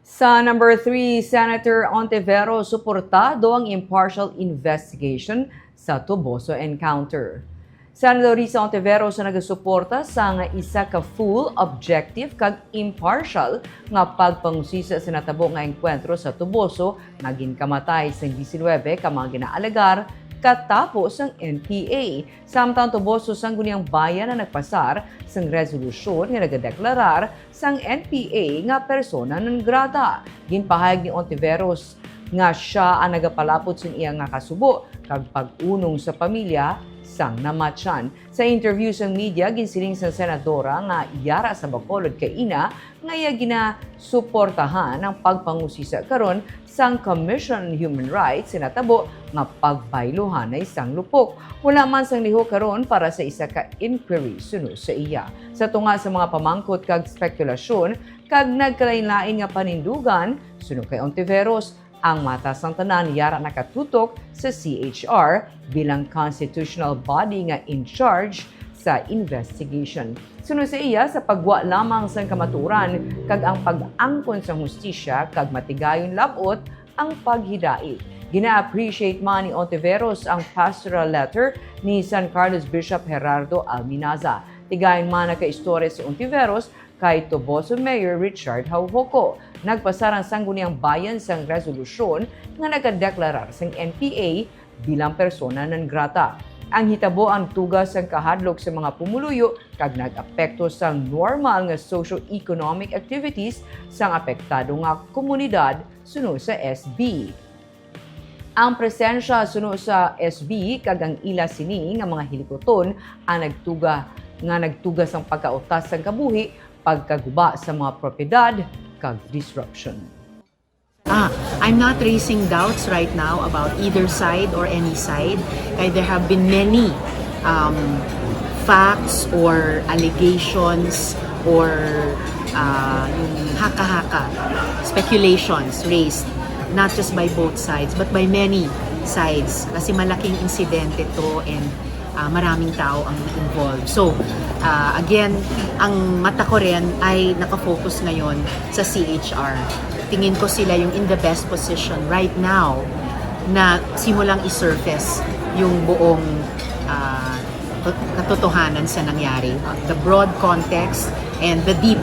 Sa number 3, Senator Hontiveros suportado ang impartial investigation sa Toboso Encounter. Senator Risa Hontiveros na nagasuporta sa nga isa ka full, objective kag impartial nga pagpangusisa sa natabo nga engkwentro sa Toboso nga ginkamatay sa 19 ka mga ginaalagar katapos ang NPA. Samtang Toboso sang guniang bayan na nagpasar sang resolusyon nga nagadeklarar sang NPA nga persona non grata. Ginpahayag ni Hontiveros nga siya ang nagapalapot sa iya nga kasubo kag pag-unong sa pamilya sang namatyan. Sa interview sa media, ginsiling sa senadora nga yara sa Bacolod kay ina nga iya ginasuportahan ang pagpangusisa karon sang Commission on Human Rights sa natabo nga pagbayluhan na isang lupok. Wala man sang liho karon para sa isa ka inquiry suno sa iya. Sa tunga sa mga pamangkot kag spekulasyon kag nagkalain-lain nga panindugan suno kay Hontiveros, ang mata sang tanan yara nakatutok sa CHR bilang constitutional body nga in charge sa investigation. Sunod sa iya sa pagwa lamang sa kamaturan kag ang pag-angkon sa hustisya kag matigayon labot ang paghidait. Gina-appreciate man ni Hontiveros ang pastoral letter ni San Carlos Bishop Gerardo Alminaza. Tigayon man na ka-istorya si Hontiveros kay Toboso Mayor Richard Haujoco. Nagpasarang sangguniang bayan sang resolusyon nga nagadeklarar sang NPA bilang persona non grata. Ang hitabo ang tugas sang kahadlok sa mga pumuluyo kag nag-apekto sang normal nga socio-economic activities sang apektado nga komunidad suno sa SB. Ang presensya suno sa SB kag ang ila sini nga mga hilikoton ang nagtugas ang pagkautas sang kabuhi, pagkaguba sa mga propiedad kag disruption. I'm not raising doubts right now about either side or any side. There have been many facts or allegations or yung haka-haka, speculations raised not just by both sides but by many sides kasi malaking insidente to and maraming tao ang involved. So, again, ang mata ko rin ay nakafocus ngayon sa CHR. Tingin ko sila yung in the best position right now na simulang isurface yung buong katotohanan sa nangyari. The broad context and the deep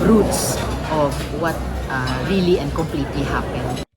roots of what really and completely happened.